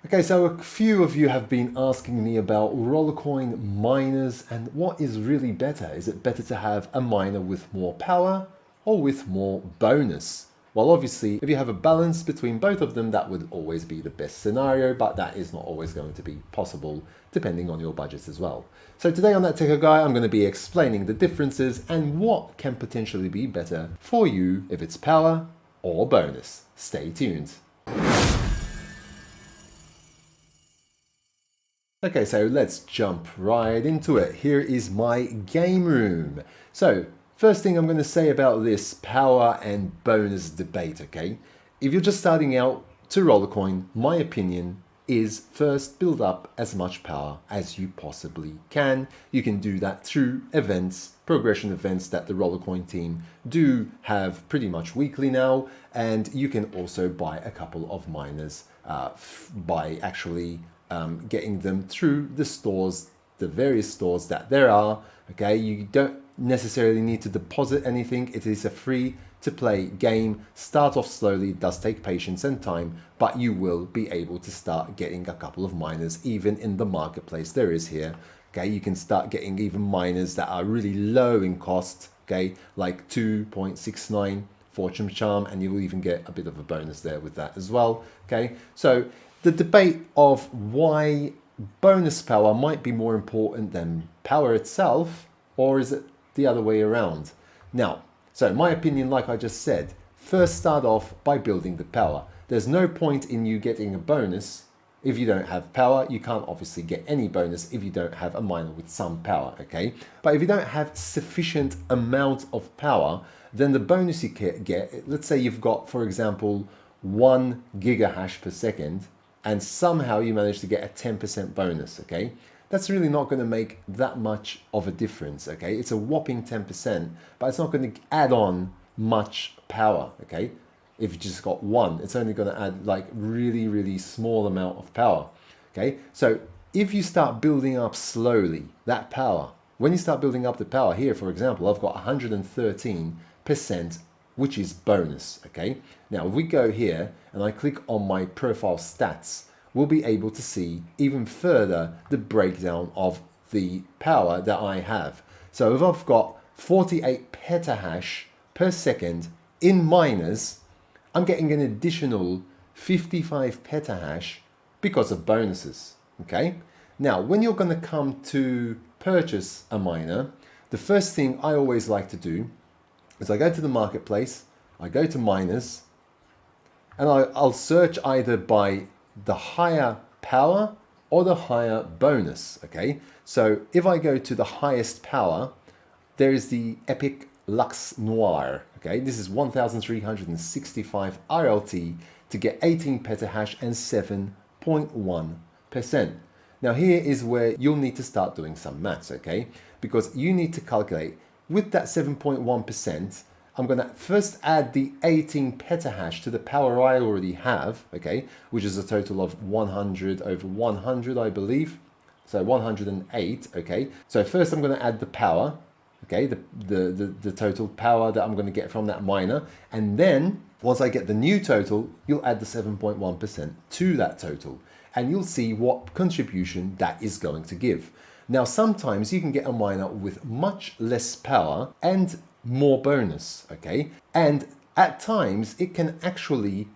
Okay, so a few of you have been asking me about Rollercoin miners and what is really better. Is it better to have a miner with more power or with more bonus? Well, obviously, if you have a balance between both of them, that would always be the best scenario, but that is not always going to be possible depending on your budget as well. So today on That Techo Guy, I'm going to be explaining the differences and what can potentially be better for you if it's power or bonus. Stay tuned. Okay, so let's jump right into it. Here is my game room. So first thing I'm going to say about this power and bonus debate, okay? If you're just starting out to Rollercoin, my opinion is first build up as much power as you possibly can. You can do that through events, progression events that the Rollercoin team do have pretty much weekly now. And you can also buy a couple of miners by actually getting them through the stores, the various stores that there are. Okay, you don't necessarily need to deposit anything. It is a free to play game. Start off slowly, it does take patience and time, but you will be able to start getting a couple of miners even in the marketplace there is here. Okay, you can start getting even miners that are really low in cost, okay, like 2.69 fortune charm, and you will even get a bit of a bonus there with that as well. Okay, so the debate of why bonus power might be more important than power itself, or is it the other way around? Now, so my opinion, like I just said, first start off by building the power. There's no point in you getting a bonus if you don't have power. You can't obviously get any bonus if you don't have a miner with some power, okay? But if you don't have sufficient amount of power, then the bonus you get, let's say you've got, for example, 1 gigahash per second, and somehow you manage to get a 10% bonus, okay? That's really not going to make that much of a difference, okay? It's a whopping 10%, but it's not going to add on much power, okay? If you just got one, it's only going to add like really, really small amount of power, okay? So if you start building up slowly that power, when you start building up the power here, for example, I've got 113%, which is bonus, okay? Now, if we go here and I click on my profile stats, we'll be able to see even further the breakdown of the power that I have. So if I've got 48 petahash per second in miners, I'm getting an additional 55 petahash because of bonuses, okay? Now, when you're going to come to purchase a miner, the first thing I always like to do is I go to the marketplace, I go to miners, and I'll search either by the higher power or the higher bonus, okay? So if I go to the highest power, there is the Epic Lux Noir, okay? This is 1,365 RLT to get 18 petahash and 7.1%. Now here is where you'll need to start doing some maths, okay? Because you need to calculate with that 7.1%, I'm going to first add the 18 petahash to the power I already have, okay, which is a total of 100 over 100, I believe. So 108, okay. So first I'm going to add the power, okay, the total power that I'm going to get from that miner. And then once I get the new total, you'll add the 7.1% to that total. And you'll see what contribution that is going to give. Now, sometimes you can get a miner with much less power and more bonus, okay? And at times it can actually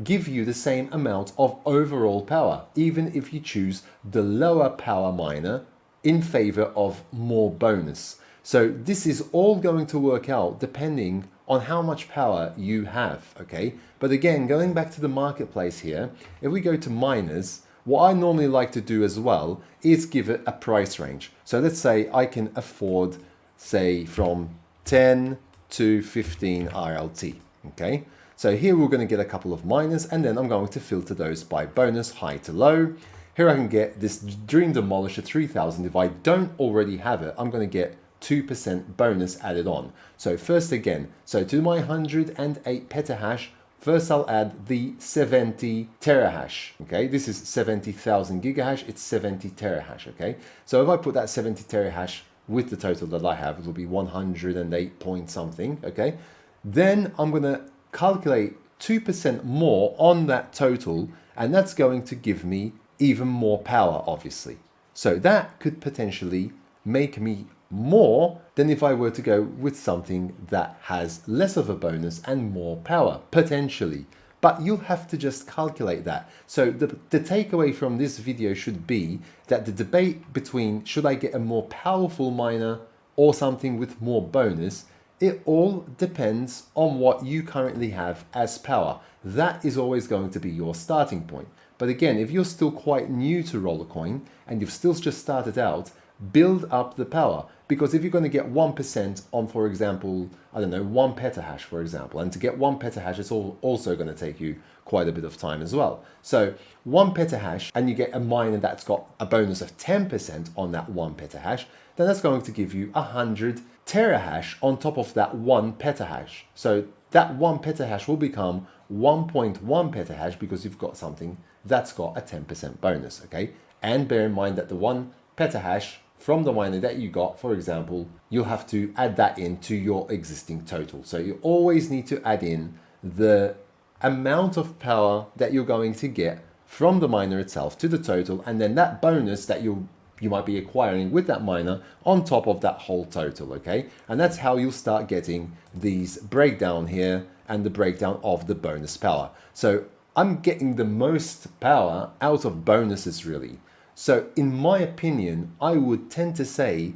give you the same amount of overall power, even if you choose the lower power miner in favor of more bonus. So this is all going to work out depending on how much power you have, okay? But again, going back to the marketplace here, if we go to miners, what I normally like to do as well is give it a price range. So let's say I can afford, say, from 10 to 15 RLT, okay? So here we're going to get a couple of miners, and then I'm going to filter those by bonus, high to low. Here I can get this Dream Demolisher 3000. If I don't already have it, I'm going to get 2% bonus added on. So first again, so to my 108 petahash, first I'll add the 70 terahash, okay? This is 70,000 gigahash, it's 70 terahash, okay? So if I put that 70 terahash with the total that I have, it will be 108 point something, okay? Then I'm gonna calculate 2% more on that total, and that's going to give me even more power, obviously. So that could potentially make me more than if I were to go with something that has less of a bonus and more power, potentially. But you'll have to just calculate that. So the takeaway from this video should be that the debate between should I get a more powerful miner or something with more bonus, it all depends on what you currently have as power. That is always going to be your starting point. But again, if you're still quite new to Rollercoin and you've still just started out, build up the power. Because if you're going to get 1% on, for example, I don't know, 1 petahash, for example, and to get 1 petahash, it's also going to take you quite a bit of time as well. So 1 petahash, and you get a miner that's got a bonus of 10% on that 1 petahash, then that's going to give you 100 terahash on top of that 1 petahash. So that 1 petahash will become 1.1 petahash because you've got something that's got a 10% bonus, okay? And bear in mind that the 1 petahash from the miner that you got, for example, you'll have to add that into your existing total. So you always need to add in the amount of power that you're going to get from the miner itself to the total, and then that bonus that you might be acquiring with that miner on top of that whole total, okay? And that's how you'll start getting these breakdown here and the breakdown of the bonus power. So I'm getting the most power out of bonuses, really. So in my opinion, I would tend to say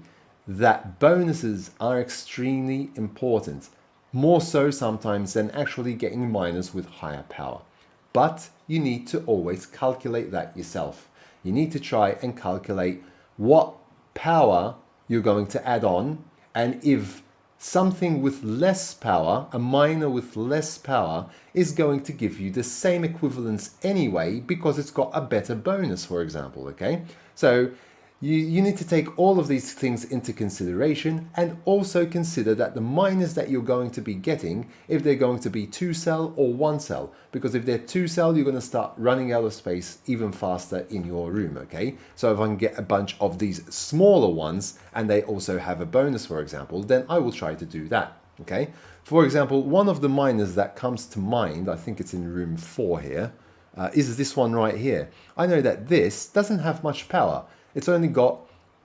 that bonuses are extremely important, more so sometimes than actually getting miners with higher power. But you need to always calculate that yourself. You need to try and calculate what power you're going to add on, and if something with less power, a miner with less power, is going to give you the same equivalence anyway because it's got a better bonus, for example, okay? So you need to take all of these things into consideration, and also consider that the miners that you're going to be getting, if they're going to be 2-cell or 1-cell, because if they're 2-cell, you're going to start running out of space even faster in your room, okay? So if I can get a bunch of these smaller ones and they also have a bonus, for example, then I will try to do that, okay? For example, one of the miners that comes to mind, I think it's in room 4 here, is this one right here. I know that this doesn't have much power. It's only got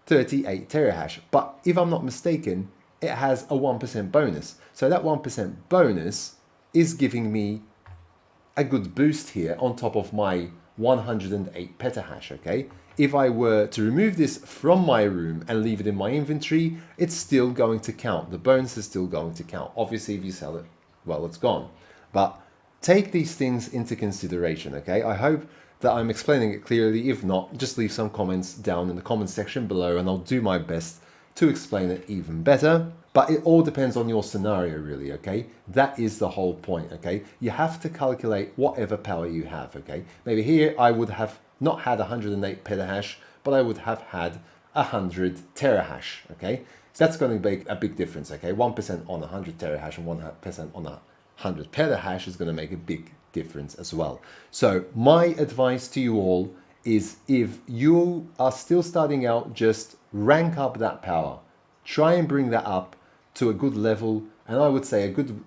38 terahash, but if I'm not mistaken, it has a 1% bonus. So that 1% bonus is giving me a good boost here on top of my 108 petahash, okay? If I were to remove this from my room and leave it in my inventory, it's still going to count. The bonus is still going to count. Obviously, if you sell it, well, it's gone. But take these things into consideration, okay? I hope that I'm explaining it clearly. If not, just leave some comments down in the comment section below and I'll do my best to explain it even better. But it all depends on your scenario, really, okay? That is the whole point, okay? You have to calculate whatever power you have, okay? Maybe here I would have not had 108 petahash, but I would have had 100 terahash, okay? So that's going to make a big difference, okay? 1% on 100 terahash and 1% on 100 petahash is going to make a big difference as well. So my advice to you all is, if you are still starting out, just rank up that power. Try and bring that up to a good level, and I would say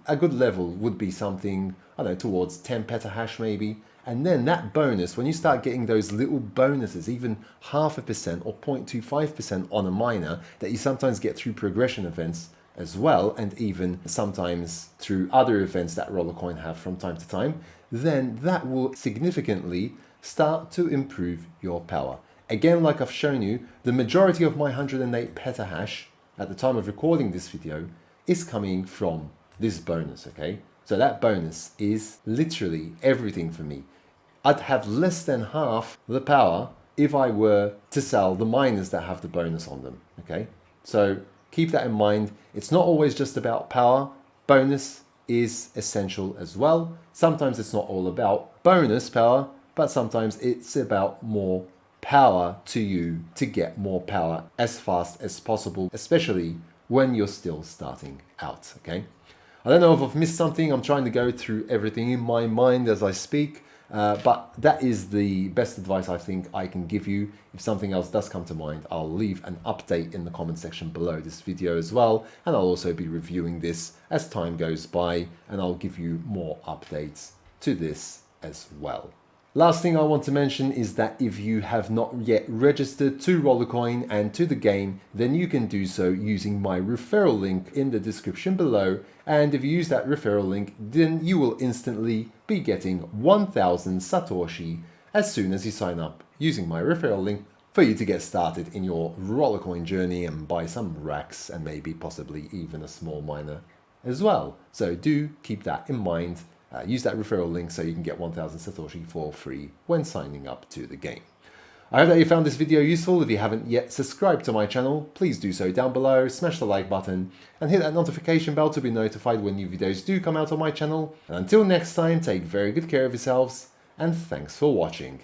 a good level would be something, I don't know, towards 10 petahash maybe. And then that bonus, when you start getting those little bonuses, even 0.5% or 0.25% on a miner that you sometimes get through progression events as well, and even sometimes through other events that Rollercoin have from time to time, then that will significantly start to improve your power. Again, like I've shown you, the majority of my 108 petahash at the time of recording this video is coming from this bonus, okay? So that bonus is literally everything for me. I'd have less than half the power if I were to sell the miners that have the bonus on them, okay? So keep that in mind. It's not always just about power. Bonus is essential as well. Sometimes it's not all about bonus power, but sometimes it's about more power to you to get more power as fast as possible, especially when you're still starting out, okay? I don't know if I've missed something. I'm trying to go through everything in my mind as I speak. But that is the best advice I think I can give you. If something else does come to mind, I'll leave an update in the comment section below this video as well. And I'll also be reviewing this as time goes by, and I'll give you more updates to this as well. Last thing I want to mention is that if you have not yet registered to Rollercoin and to the game, then you can do so using my referral link in the description below. And if you use that referral link, then you will instantly be getting 1000 Satoshi as soon as you sign up using my referral link for you to get started in your Rollercoin journey and buy some racks and maybe possibly even a small miner as well. So do keep that in mind. Use that referral link so you can get 1000 Satoshi for free when signing up to the game. I hope that you found this video useful. If you haven't yet subscribed to my channel, please do so down below, smash the like button and hit that notification bell to be notified when new videos do come out on my channel. And until next time, take very good care of yourselves and thanks for watching.